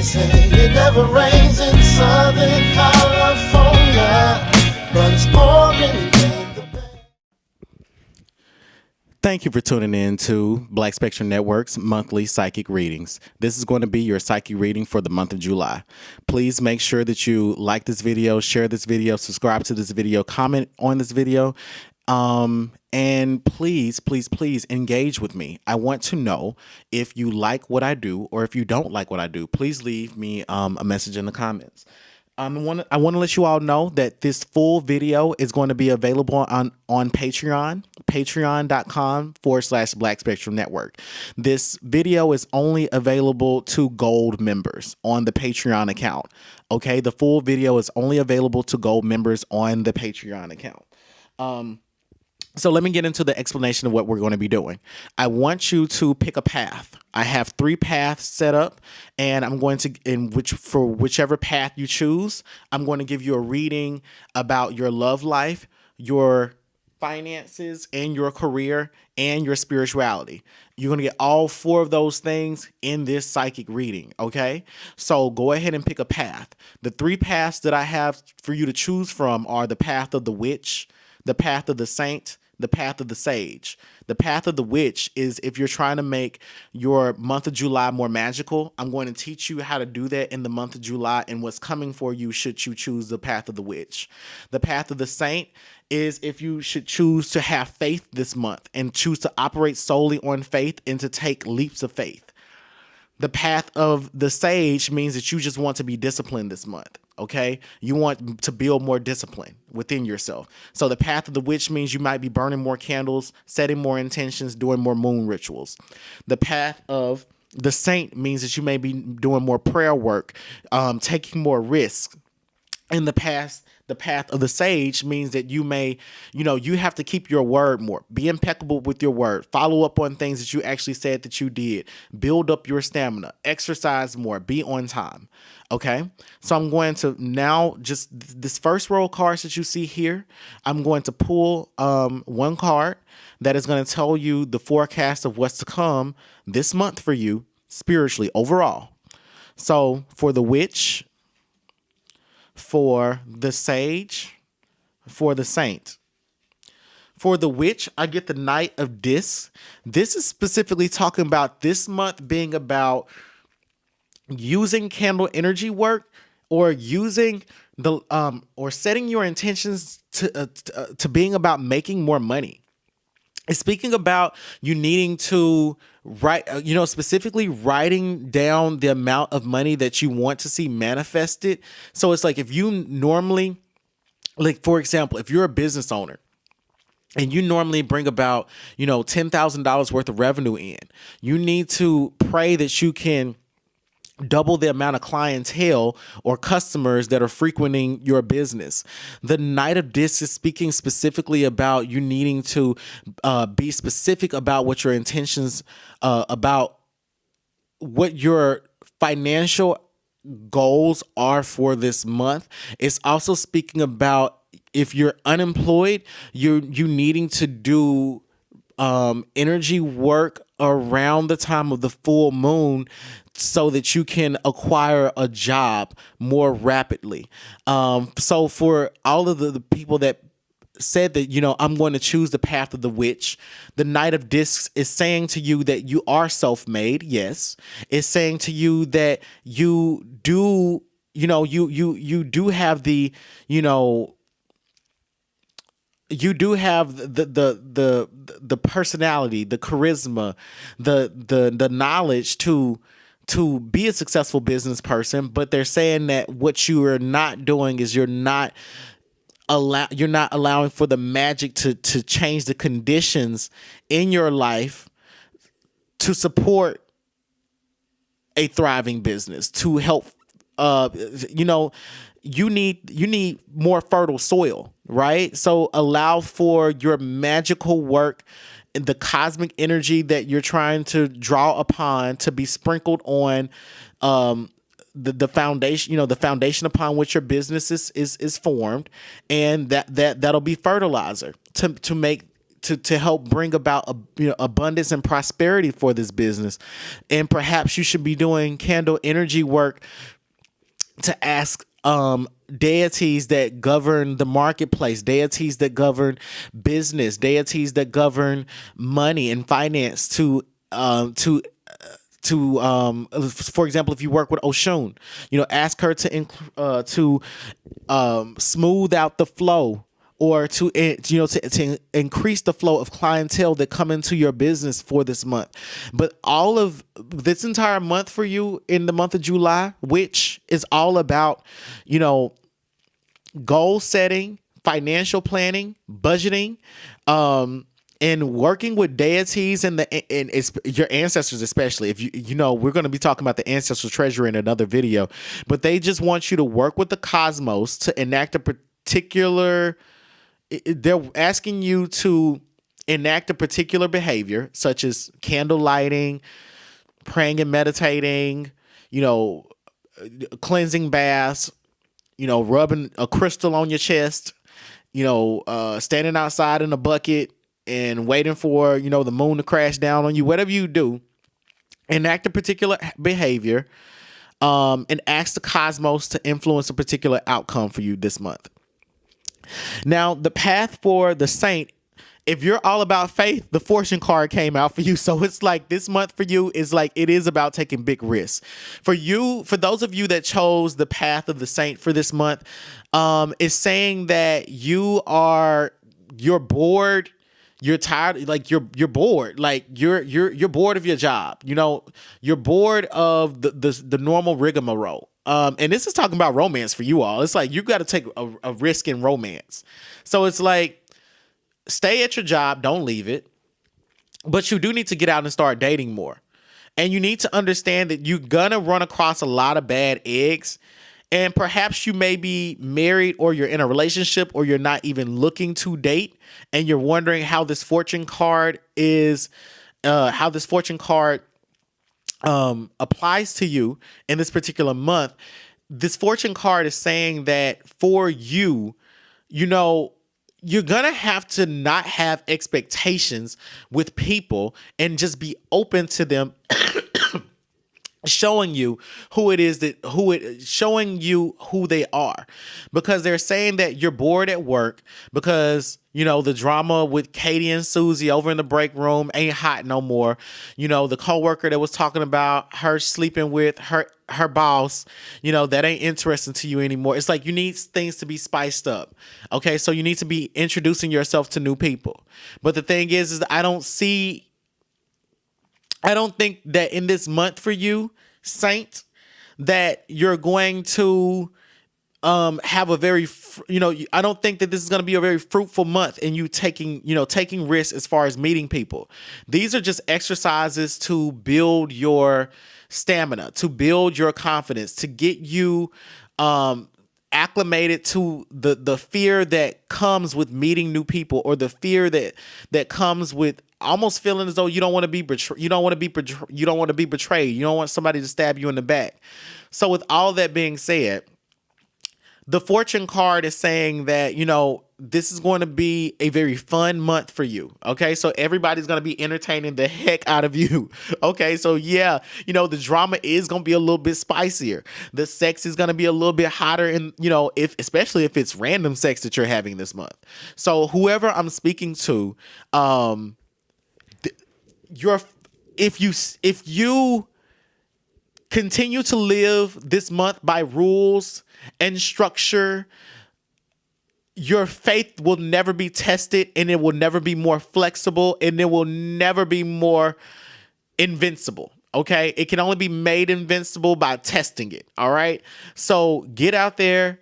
say it never rains in Southern California, but it's pouring in the Bay. Thank you for tuning in to Black Spectrum Network's monthly psychic readings. This is going to be your psychic reading for the month of July. Please make sure that you like this video, share this video, subscribe to this video, comment on this video, and please engage with me. I want to know if you like what I do or if you don't like what I do. Please leave me a message in the comments. I want to let you all know that this full video is going to be available on Patreon, patreon.com/Black Spectrum Network. This video is only available to gold members on the Patreon account. Okay, the full video is only available to gold members on the Patreon account. So let me get into the explanation of what we're going to be doing. I want you to pick a path. I have 3 paths set up, and I'm going to, for whichever path you choose, I'm going to give you a reading about your love life, your finances, and your career, and your spirituality. You're going to get all 4 of those things in this psychic reading, okay? So go ahead and pick a path. The 3 paths that I have for you to choose from are the path of the witch, the path of the saint, the path of the sage. The path of the witch is if you're trying to make your month of July more magical. I'm going to teach you how to do that in the month of July and what's coming for you should you choose the path of the witch. The path of the saint is if you should choose to have faith this month and choose to operate solely on faith and to take leaps of faith. The path of the sage means that you just want to be disciplined this month. Okay, you want to build more discipline within yourself. So the path of the witch means you might be burning more candles, setting more intentions, doing more moon rituals. The path of the saint means that you may be doing more prayer work, taking more risks. And the path of the sage means that you may, you have to keep your word more. Be impeccable with your word. Follow up on things that you actually said that you did. Build up your stamina. Exercise more. Be on time. Okay? So I'm going to now just this first row of cards that you see here, I'm going to pull one card that is going to tell you the forecast of what's to come this month for you spiritually overall. So for the witch, for the sage, for the saint. For the witch, I get the Knight of Discs. This is specifically talking about this month being about using candle energy work or using the or setting your intentions to being about making more money. It's speaking about you needing to write, specifically writing down the amount of money that you want to see manifested. So it's like if you normally, like, for example, if you're a business owner and you normally bring about, $10,000 worth of revenue in, you need to pray that you can double the amount of clientele or customers that are frequenting your business. The Knight of Discs is speaking specifically about you needing to be specific about what your intentions, about what your financial goals are for this month. It's also speaking about if you're unemployed, you needing to do energy work around the time of the full moon so that you can acquire a job more rapidly. So for all of the people that said that, I'm going to choose the path of the witch, the Knight of Discs is saying to you that you are self-made. Yes. It's saying to you that you do, you do have the, you do have the personality, the charisma, the knowledge to be a successful business person, but they're saying that what you are not doing is you're not allowing for the magic to change the conditions in your life to support a thriving business, to help you need more fertile soil, right? So allow for your magical work and the cosmic energy that you're trying to draw upon to be sprinkled on the foundation, the foundation upon which your business is formed, and that'll be fertilizer to to help bring about abundance and prosperity for this business. And perhaps you should be doing candle energy work to ask deities that govern the marketplace, deities that govern business, deities that govern money and finance for example, if you work with Oshun, ask her to smooth out the flow, or to increase the flow of clientele that come into your business for this month. But all of this entire month for you in the month of July, which is all about, goal setting, financial planning, budgeting, and working with deities and it's your ancestors, especially if we're going to be talking about the ancestral treasure in another video, but they just want you to work with the cosmos to enact a particular. They're asking you to enact a particular behavior, such as candle lighting, praying and meditating, cleansing baths, rubbing a crystal on your chest, standing outside in a bucket and waiting for, the moon to crash down on you. Whatever you do, enact a particular behavior, and ask the cosmos to influence a particular outcome for you this month. Now, the path for the saint, if you're all about faith, the fortune card came out for you. So it's like this month for you is like, it is about taking big risks. For those of you that chose the path of the saint for this month, it's saying that you're bored. You're tired, like you're bored, like you're bored of your job. You're bored of the normal rigmarole. And this is talking about romance for you all. It's like you got to take a risk in romance. So it's like, stay at your job, don't leave it, but you do need to get out and start dating more. And you need to understand that you're gonna run across a lot of bad eggs. And perhaps you may be married, or you're in a relationship, or you're not even looking to date, and you're wondering how this fortune card applies to you in this particular month. This fortune card is saying that for you, you're gonna have to not have expectations with people and just be open to them showing you showing you who they are, because they're saying that you're bored at work because the drama with Katie and Susie over in the break room ain't hot no more. The coworker that was talking about her sleeping with her boss, that ain't interesting to you anymore. It's like you need things to be spiced up. Okay, so you need to be introducing yourself to new people. But the thing is I don't think that in this month for you, Saint, that you're going to have a very, I don't think that this is going to be a very fruitful month in you taking risks as far as meeting people. These are just exercises to build your stamina, to build your confidence, to get you acclimated to the fear that comes with meeting new people, or the fear that comes with almost feeling as though you don't want to be betrayed. You don't want to be betrayed. You don't want somebody to stab you in the back. So with all that being said, the fortune card is saying that, this is going to be a very fun month for you. Okay. So everybody's going to be entertaining the heck out of you. Okay. So yeah, the drama is going to be a little bit spicier. The sex is going to be a little bit hotter, and, especially if it's random sex that you're having this month. So whoever I'm speaking to, if you continue to live this month by rules and structure, your faith will never be tested, and it will never be more flexible, and it will never be more invincible. Okay. It can only be made invincible by testing it. All right. So get out there,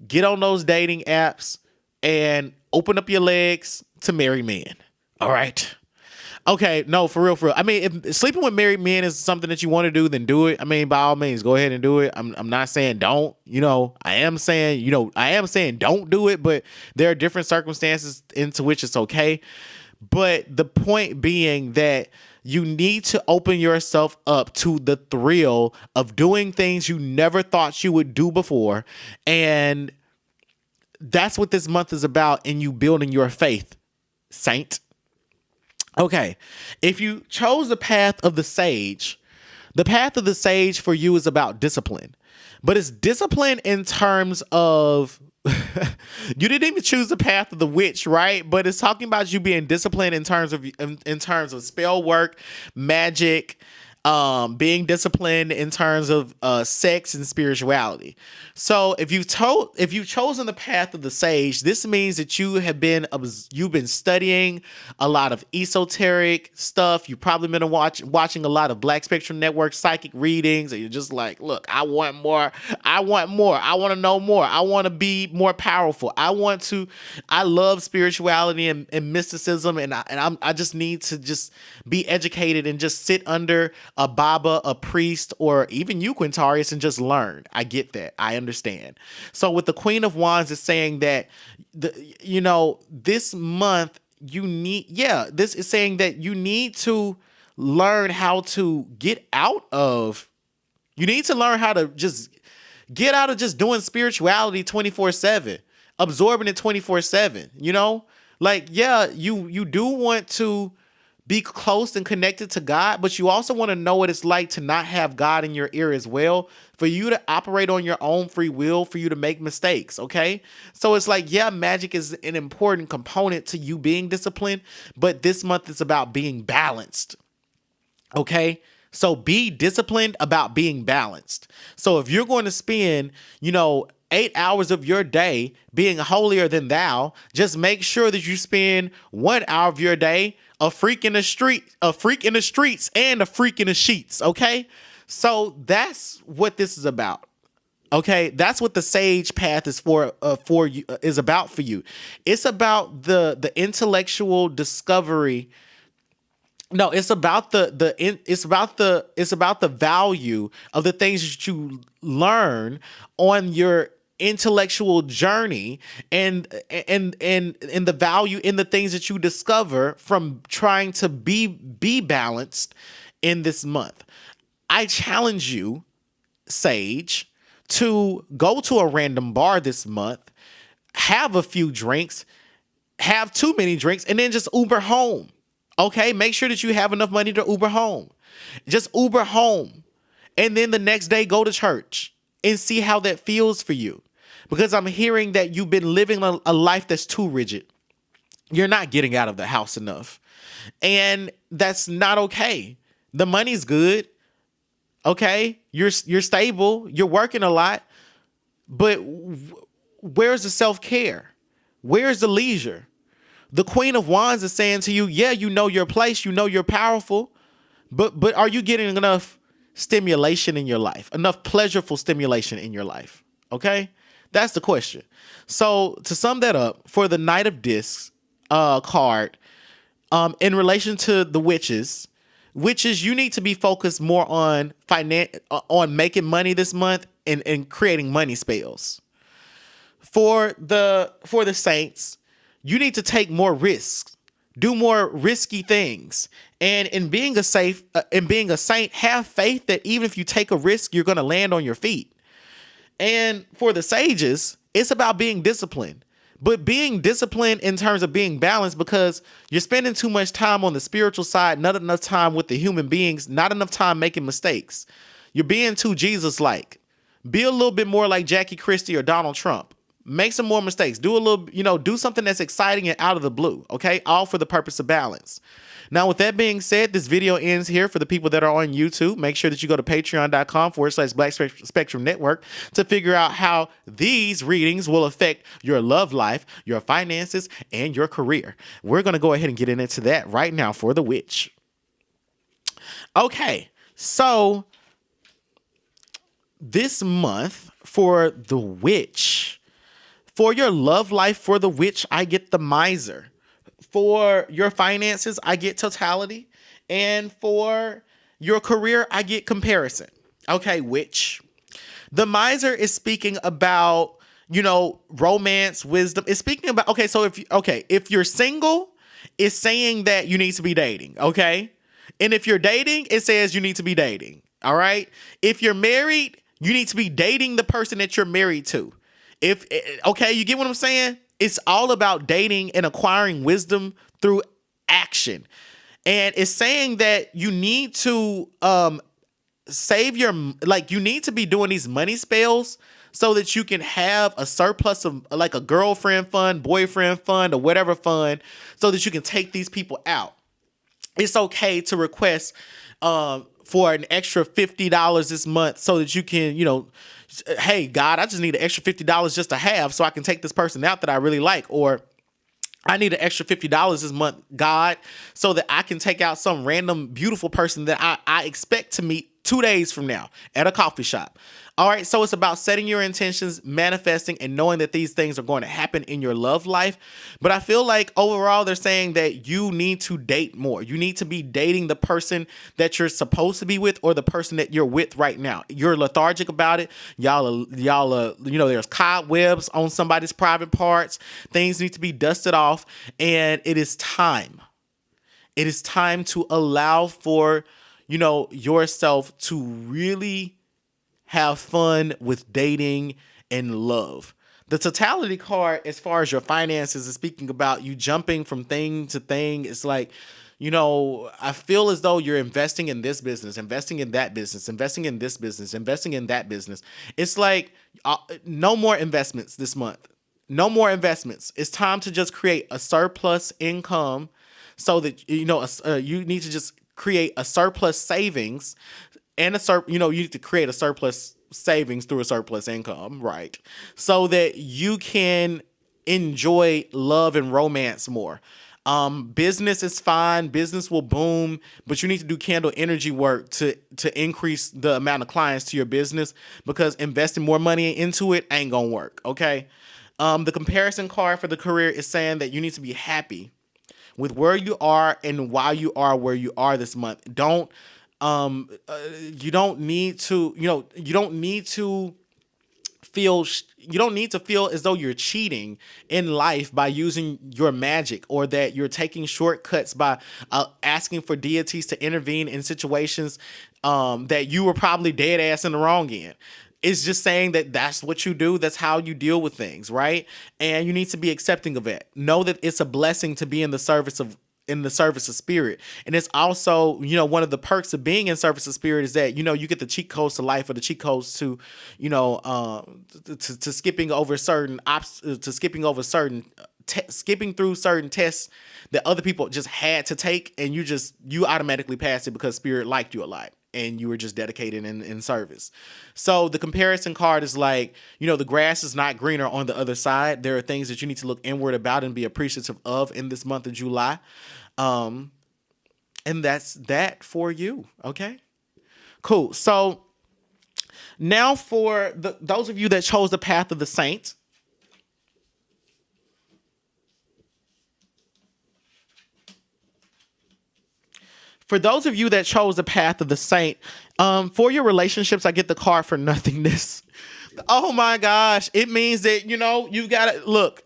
get on those dating apps, and open up your legs to married men. All right. Okay, no, for real. I mean, if sleeping with married men is something that you want to do, then do it. I mean, by all means, go ahead and do it. I'm not saying don't. I am saying don't do it, but there are different circumstances into which it's okay. But the point being that you need to open yourself up to the thrill of doing things you never thought you would do before, and that's what this month is about in you building your faith, Saint. Okay. If you chose the path of the path of the sage for you is about discipline. But it's discipline in terms of you didn't even choose the path of the witch, right? But it's talking about you being disciplined in terms of spell work, magic, being disciplined in terms of sex and spirituality. So if you've chosen the path of the sage, this means that you've been studying a lot of esoteric stuff. You've probably been watching a lot of Black Spectrum Network psychic readings, and you're just like, look, I want more. I want more. I want to know more. I want to be more powerful. I love spirituality and mysticism, and I just need to just be educated and just sit under a Baba, a priest, or even you, Quintarius, and just learn. I get that. I understand. So with the Queen of Wands is saying that this month this is saying that you need to learn how to you need to learn how to just get out of just doing spirituality 24/7, absorbing it 24/7, Like, yeah, you do want to be close and connected to God, but you also want to know what it's like to not have God in your ear as well, for you to operate on your own free will, for you to make mistakes, okay? So it's like, yeah, magic is an important component to you being disciplined, but this month is about being balanced, okay? So be disciplined about being balanced. So if you're going to spend, 8 hours of your day being holier than thou, just make sure that you spend 1 hour of your day a freak in the streets, and a freak in the sheets. Okay. So that's what this is about. Okay. That's what the sage path is for you, is about for you. It's about the intellectual discovery. No, it's about it's about the value of the things that you learn on your intellectual journey, and the value in the things that you discover from trying to be balanced in this month. I challenge you, sage, to go to a random bar this month, have a few drinks, have too many drinks, and then just Uber home. Okay, make sure that you have enough money to Uber home. Just Uber home. And then the next day go to church and see how that feels for you. Because I'm hearing that you've been living a life that's too rigid. You're not getting out of the house enough. And that's not okay. The money's good. Okay, you're stable. You're working a lot. But where's the self-care? Where's the leisure? The Queen of Wands is saying to you, yeah, you know your place, you know you're powerful, but are you getting enough stimulation in your life? Enough pleasurable stimulation in your life? Okay? That's the question. So to sum that up, for the Knight of Discs card, in relation to the witches, you need to be focused more on on making money this month and creating money spells. For the saints, you need to take more risks, do more risky things. And in being a saint, have faith that even if you take a risk, you're going to land on your feet. And for the sages, it's about being disciplined, but being disciplined in terms of being balanced, because you're spending too much time on the spiritual side, not enough time with the human beings, not enough time making mistakes. You're being too Jesus-like. Be a little bit more like Jackie Christie or Donald Trump. Make some more mistakes. Do a little, do something that's exciting and out of the blue. Okay. All for the purpose of balance. Now, with that being said, this video ends here. For the people that are on YouTube, make sure that you go to patreon.com/Black Spectrum Network to figure out how these readings will affect your love life, your finances, and your career. We're going to go ahead and get into that right now for the witch. Okay. So this month for the witch, for your love life, for the witch, I get the miser. For your finances, I get totality. And for your career, I get comparison. Okay, witch. The miser is speaking about, romance, wisdom. It's speaking about, if you're single, it's saying that you need to be dating, okay? And if you're dating, it says you need to be dating, all right? If you're married, you need to be dating the person that you're married to. You get what I'm saying? It's all about dating and acquiring wisdom through action. And it's saying that you need to save your, like, you need to be doing these money spells so that you can have a surplus of like a girlfriend fund, boyfriend fund, or whatever fund, so that you can take these people out. It's okay to request for an extra $50 this month so that you can, hey, God, I just need an extra $50 just to have so I can take this person out that I really like. Or I need an extra $50 this month, God, so that I can take out some random beautiful person that I expect to meet 2 days from now at a coffee shop. All right, so it's about setting your intentions, manifesting, and knowing that these things are going to happen in your love life. But I feel like overall they're saying that you need to date more. You need to be dating the person that you're supposed to be with, or the person that you're with right now. You're lethargic about it. Y'all, there's cobwebs on somebody's private parts. Things need to be dusted off, and it is time. It is time to allow for, yourself to really have fun with dating and love. The totality card, as far as your finances, is speaking about you jumping from thing to thing. It's like, I feel as though you're investing in this business, investing in that business, investing in this business, investing in that business. It's like no more investments this month. No more investments. It's time to just create a surplus income so that, you need to just create a surplus savings and you need to create a surplus savings through a surplus income, right? So that you can enjoy love and romance more. Business is fine. Business will boom, but you need to do candle energy work to increase the amount of clients to your business, because investing more money into it ain't gonna work. Okay. The comparison card for the career is saying that you need to be happy with where you are and why you are where you are this month. You don't need to feel as though you're cheating in life by using your magic, or that you're taking shortcuts by asking for deities to intervene in situations that you were probably dead ass in the wrong in. It's just saying that that's what you do. That's how you deal with things, right? And you need to be accepting of it. Know that it's a blessing to be in the service of spirit. And it's also, one of the perks of being in service of spirit is that, you get the cheat codes to life, or the cheat codes to, to skipping over certain skipping through certain tests that other people just had to take, and you automatically passed it because spirit liked you a lot and you were just dedicated in service. So the comparison card is like, the grass is not greener on the other side. There are things that you need to look inward about and be appreciative of in this month of July. And that's that for you. Okay, cool. So now for those of you that chose the path of the saints, for those of you that chose the path of the saint, for your relationships, I get the card for nothingness. Oh my gosh. It means that, you gotta look,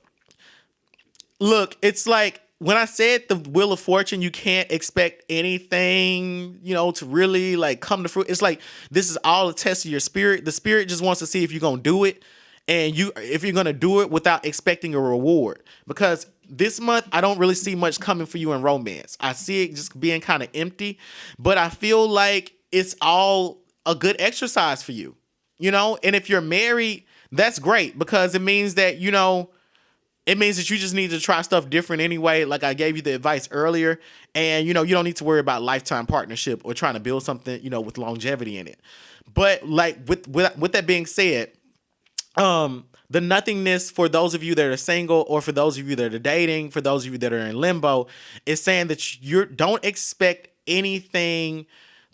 it's like when I said the wheel of fortune, you can't expect anything, to really like come to fruit. It's like, this is all a test of your spirit. The spirit just wants to see if you're going to do it, and if you're going to do it without expecting a reward. Because this month, I don't really see much coming for you in romance. I see it just being kind of empty, but I feel like it's all a good exercise for you, and if you're married, that's great, because it means that, it means that you just need to try stuff different anyway. Like I gave you the advice earlier, and, you don't need to worry about lifetime partnership or trying to build something, with longevity in it. But like with that being said, the nothingness for those of you that are single, or for those of you that are dating, for those of you that are in limbo, is saying that you don't expect anything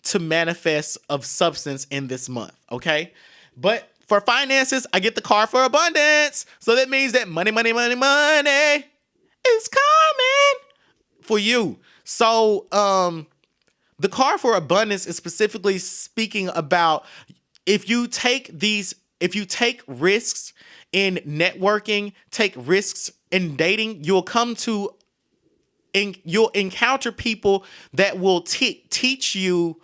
to manifest of substance in this month. Okay. But for finances, I get the card for abundance. So that means that money is coming for you. So, the card for abundance is specifically speaking about if you take risks in networking, take risks in dating, you'll encounter people that will teach you.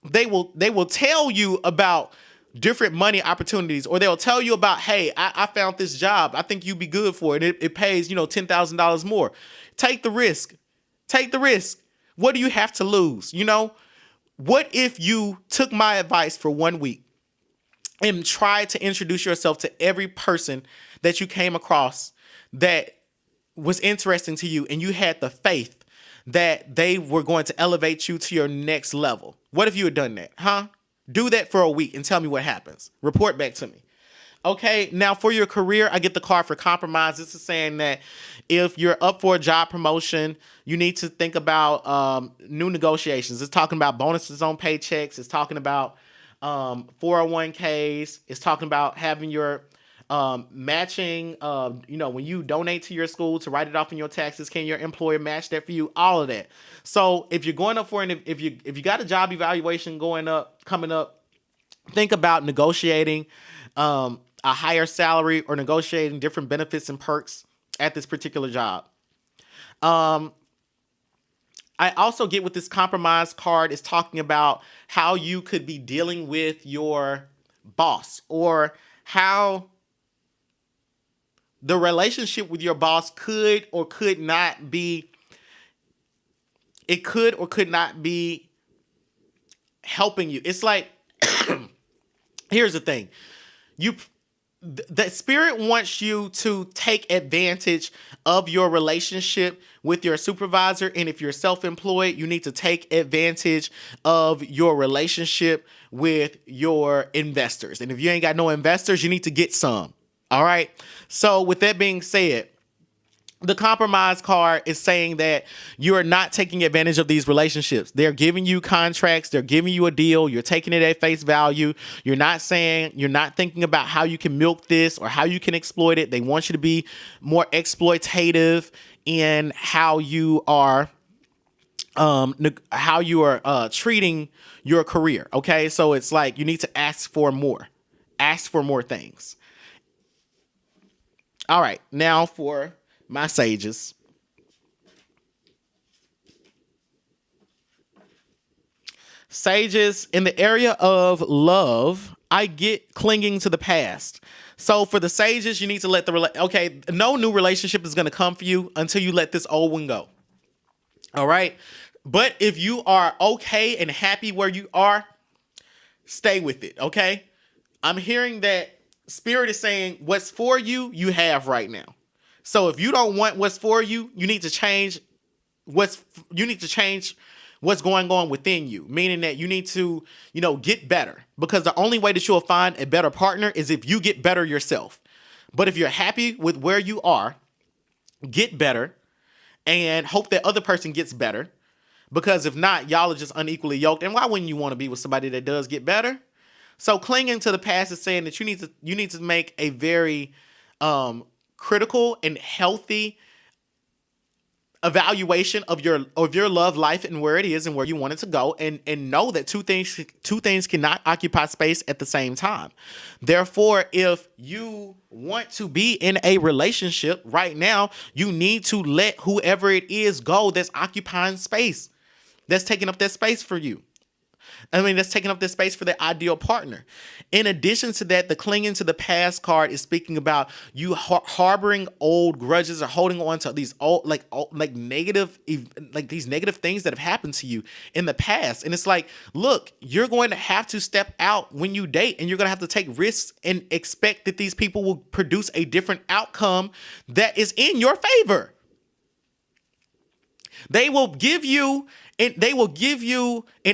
They will tell you about different money opportunities, or they'll tell you about, hey, I found this job. I think you'd be good for it. It pays, $10,000 more. Take the risk. Take the risk. What do you have to lose? What if you took my advice for 1 week and tried to introduce yourself to every person that you came across that was interesting to you, and you had the faith that they were going to elevate you to your next level? What if you had done that? Huh? Do that for a week and tell me what happens. Report back to me. Okay, now for your career, I get the card for compromise. This is saying that if you're up for a job promotion, you need to think about new negotiations. It's talking about bonuses on paychecks. It's talking about 401ks. It's talking about having your matching, when you donate to your school to write it off in your taxes, can your employer match that for you? All of that. So if you're going up for if you got a job evaluation coming up, think about negotiating a higher salary or negotiating different benefits and perks at this particular job. I also get with this compromise card is talking about how you could be dealing with your boss, or how the relationship with your boss could or could not be helping you. It's like, here's the thing. The spirit wants you to take advantage of your relationship with your supervisor. And if you're self-employed, you need to take advantage of your relationship with your investors. And if you ain't got no investors, you need to get some. All right. So with that being said, the compromise card is saying that you are not taking advantage of these relationships. They're giving you contracts. They're giving you a deal. You're taking it at face value. You're not thinking about how you can milk this or how you can exploit it. They want you to be more exploitative in how you are treating your career. Okay. So it's like you need to ask for more things. All right. Now for my sages. Sages, in the area of love, I get clinging to the past. So for the sages, you need to let no new relationship is going to come for you until you let this old one go. All right. But if you are okay and happy where you are, stay with it. Okay. I'm hearing that Spirit is saying what's for you, you have right now. So if you don't want what's for you, you need to change what's going on within you, meaning that you need to, get better, because the only way that you'll find a better partner is if you get better yourself. But if you're happy with where you are, get better and hope that other person gets better, because if not, y'all are just unequally yoked. And why wouldn't you want to be with somebody that does get better? So clinging to the past is saying that you need to make a very critical and healthy evaluation of your love life and where it is and where you want it to go, and know that two things cannot occupy space at the same time. Therefore, if you want to be in a relationship right now, you need to let whoever it is go that's occupying space, that's taking up that space for you. That's taking up this space for the ideal partner. In addition to that, the clinging to the past card is speaking about you harboring old grudges or holding on to these old, negative things that have happened to you in the past. And it's like, look, you're going to have to step out when you date, and you're going to have to take risks and expect that these people will produce a different outcome that is in your favor. They will give you an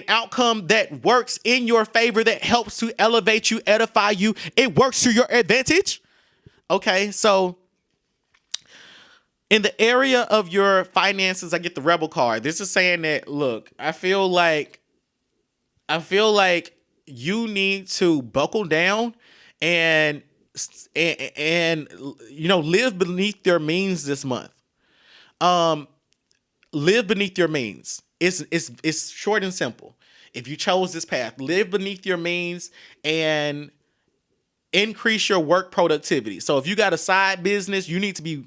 outcome that works in your favor, that helps to elevate you, edify you. It works to your advantage. Okay, so in the area of your finances, I get the Rebel card. This is saying that, look, I feel like you need to buckle down and live beneath your means this month. Live beneath your means. It's short and simple. If you chose this path, live beneath your means and increase your work productivity. So if you got a side business, you need to be,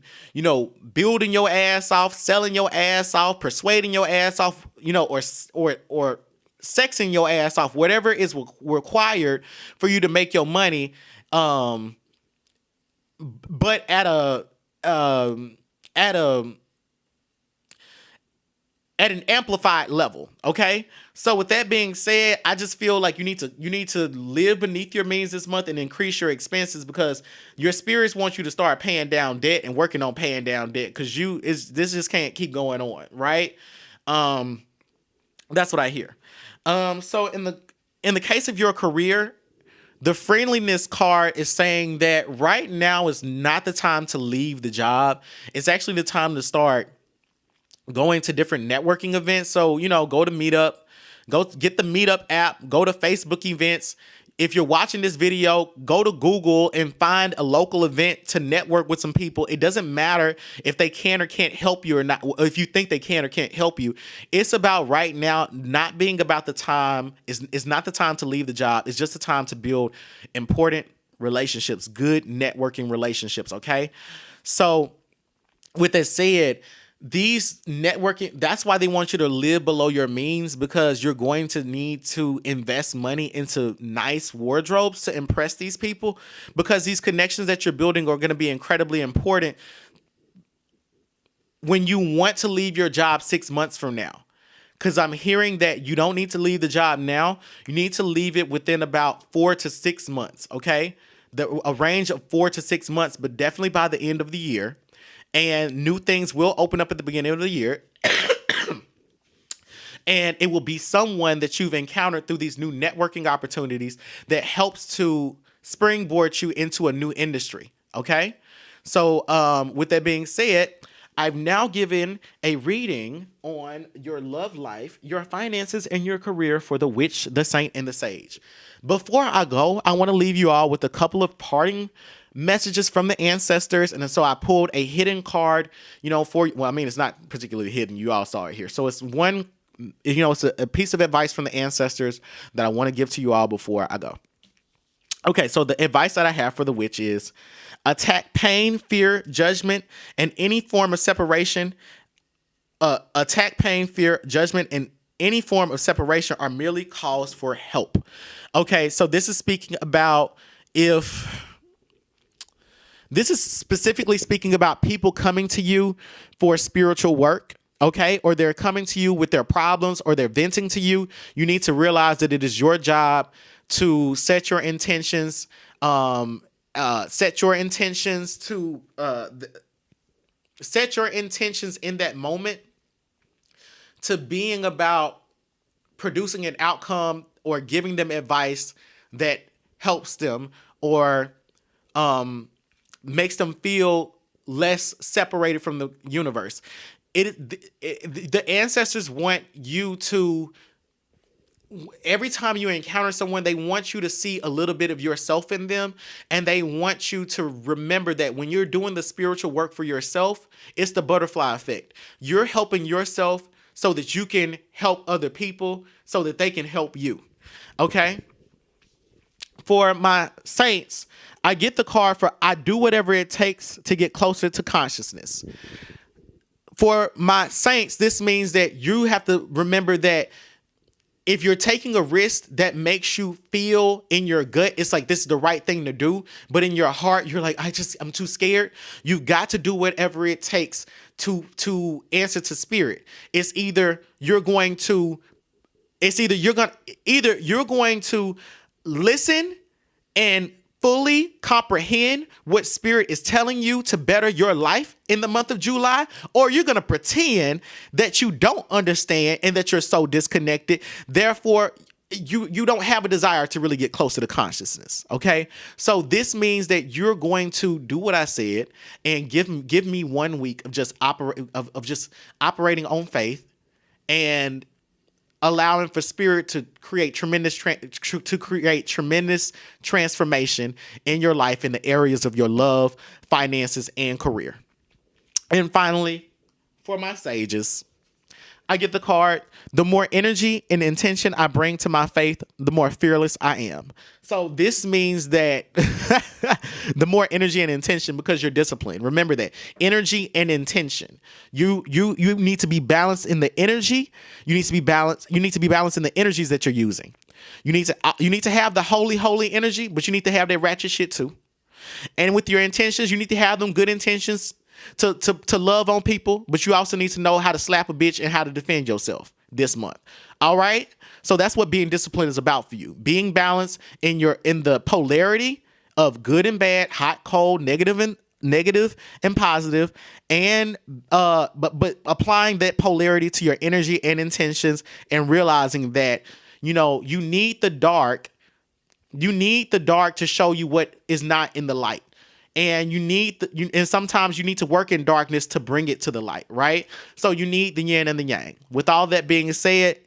building your ass off, selling your ass off, persuading your ass off, or sexing your ass off, whatever is required for you to make your money. But at a at an amplified level. Okay. So with that being said, I just feel like you need to live beneath your means this month and increase your expenses, because your spirits want you to start paying down debt and working on paying down debt, because this just can't keep going on, right? That's what I hear. So in the case of your career, the friendliness card is saying that right now is not the time to leave the job. It's actually the time to start going to different networking events. So, go to Meetup, go get the Meetup app, go to Facebook events. If you're watching this video, go to Google and find a local event to network with some people. It doesn't matter if they can or can't help you or not, or if you think they can or can't help you. It's about right now not being about the time. It's not the time to leave the job. It's just the time to build important relationships, good networking relationships, okay? So with that said, these networking, that's why they want you to live below your means, because you're going to need to invest money into nice wardrobes to impress these people, because these connections that you're building are going to be incredibly important when you want to leave your job 6 months from now. Because I'm hearing that you don't need to leave the job now. You need to leave it within about 4 to 6 months, okay? A range of 4 to 6 months, but definitely by the end of the year. And new things will open up at the beginning of the year. And it will be someone that you've encountered through these new networking opportunities that helps to springboard you into a new industry. Okay? So with that being said, I've now given a reading on your love life, your finances, and your career for the witch, the saint, and the sage. Before I go, I want to leave you all with a couple of parting messages from the ancestors. And so I pulled a hidden card, it's not particularly hidden. You all saw it here. So it's it's a piece of advice from the ancestors that I want to give to you all before I go. Okay, so the advice that I have for the witch is: attack pain, fear, judgment, and any form of separation. Attack pain, fear, judgment, and any form of separation are merely calls for help. Okay, so this is specifically speaking about people coming to you for spiritual work, okay? Or they're coming to you with their problems, or they're venting to you. You need to realize that it is your job to set your intentions, set your intentions in that moment to being about producing an outcome or giving them advice that helps them or makes them feel less separated from the universe. The ancestors want you to, every time you encounter someone, they want you to see a little bit of yourself in them, and they want you to remember that when you're doing the spiritual work for yourself, it's the butterfly effect. You're helping yourself so that you can help other people, so that they can help you. Okay? For my saints, I get the card for I do whatever it takes to get closer to consciousness. For my saints, this means that you have to remember that if you're taking a risk that makes you feel in your gut, it's like this is the right thing to do, but in your heart, you're like, I'm too scared. You've got to do whatever it takes to answer to spirit. Either you're going to listen and fully comprehend what spirit is telling you to better your life in the month of July, or you're going to pretend that you don't understand and that you're so disconnected. Therefore, you don't have a desire to really get closer to consciousness. Okay. So this means that you're going to do what I said and give me 1 week of just operating on faith and allowing for spirit to create tremendous transformation in your life in the areas of your love, finances, and career. And finally, for my sages, I get the card, the more energy and intention I bring to my faith, the more fearless I am. So this means that the more energy and intention, because you're disciplined. Remember that energy and intention. You need to be balanced in the energy. You need to be balanced. You need to be balanced in the energies that you're using. You need to have the holy energy, but you need to have that ratchet shit too. And with your intentions, you need to have them good intentions. to love on people, but you also need to know how to slap a bitch and how to defend yourself this month. All right? So that's what being disciplined is about for you. Being balanced in the polarity of good and bad, hot, cold, negative and positive, and but applying that polarity to your energy and intentions, and realizing that, you know, you need the dark to show you what is not in the light. And and sometimes you need to work in darkness to bring it to the light, right? So you need the yin and the yang. With all that being said,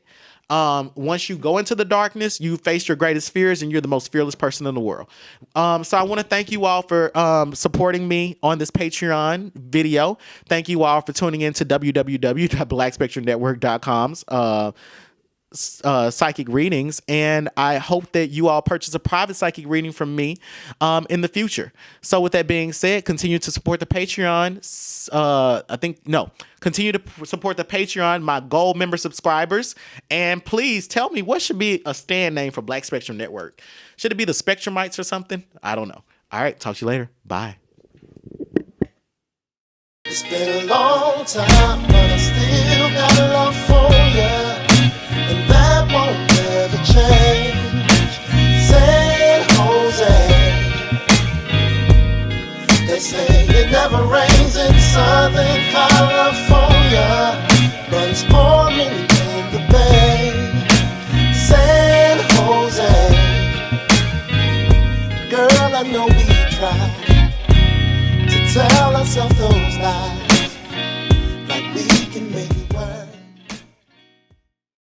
once you go into the darkness, you face your greatest fears, and you're the most fearless person in the world. So I want to thank you all for supporting me on this Patreon video. Thank you all for tuning in to www.blackspectrumnetwork.com's psychic readings, and I hope that you all purchase a private psychic reading from me in the future. So with that being said, continue to support the Patreon. Continue to support the Patreon, my gold member subscribers, and please tell me, what should be a stand name for Black Spectrum Network? Should it be the Spectrumites or something? I don't know. All right, talk to you later. Bye. It's been a long time, but I still got a love for you. And that won't ever change. San Jose, they say it never rains in Southern California, but it's pouring in the Bay. San Jose, girl, I know we tried to tell ourselves those lies.